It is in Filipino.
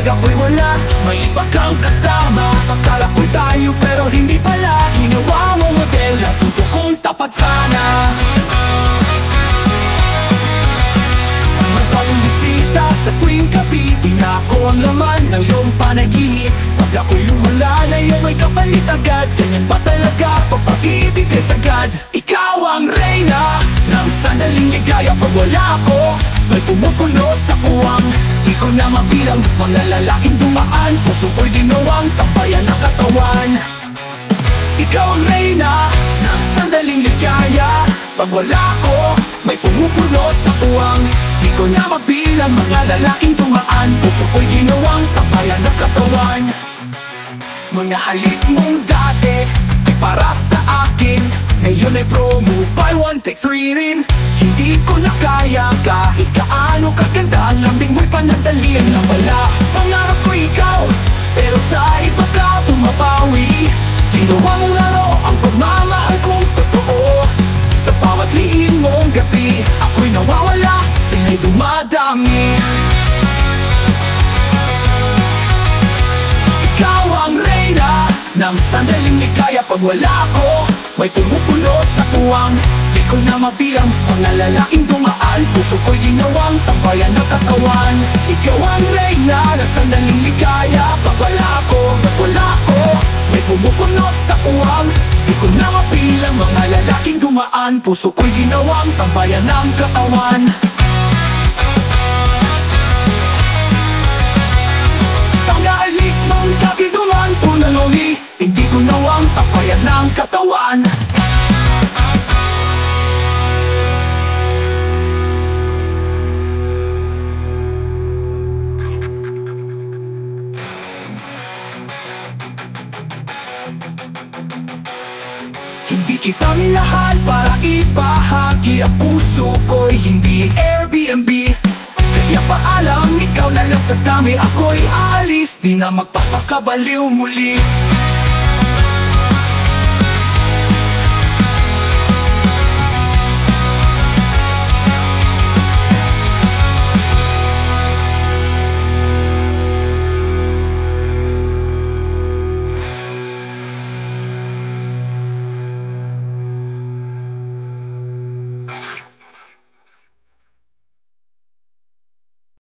Kapag ako'y wala, may iba kang kasama. Akala ko'y tayo pero hindi pala. Ginawa mo model at puso kong tapat sana. Magpabumisita sa tuwing gabi, pinako ang laman ng iyong panaginip. Pag ako'y lumala na iyong may kapalit agad. Ganyan ba talaga pag-ibig ay sagad? Ikaw ang reyna ng sandaling ligaya. Pag wala ako, may pumupuno sa puwang. Di ko na mabilang mga lalaking dumaan. Puso ko'y ginawang tambayan ng katawan. Ikaw ang reyna ng sandaling ligaya. Pag wala ko, may pumupuno sa puwang. Di ko na mabilang mga lalaking dumaan. Puso ko'y ginawang tambayan ng katawan. Mga halik mong dati ay para sa akin. Ngayon ay promo, buy one, take three rin. Hindi ko na kaya kahit kaano kaganda. Ang lambing mo'y panandalian na wala. Pangarap ko ikaw, pero sa iba ka pumapawi. Ginawa mong laro ang pagmamahal kong totoo. Sa bawat liin mong gabi, ako'y nawawala, sila'y dumadami. Ikaw ang reyna ng sandaling ligaya. Pag wala ko, may pumupulo sa puwang. Di ko na mabilang mga lalaking dumaan. Puso ko'y ginawang tambayan ng katawan. Ikaw ang reyna ng sandaling ligaya. Pag wala ko, may pumupulo sa puwang. Di ko na mabilang mga lalaking dumaan. Puso ko'y ginawang tambayan ng katawan. Tanghalik mong kakiguan punaloli. Hindi ko nawang tapayan ng katawan. Hindi kita minahal para ibahagi. Ang puso ko'y hindi Airbnb. Kaya paalam, ikaw na lang sa dami. Ako'y alis, di na magpapakabaliw muli.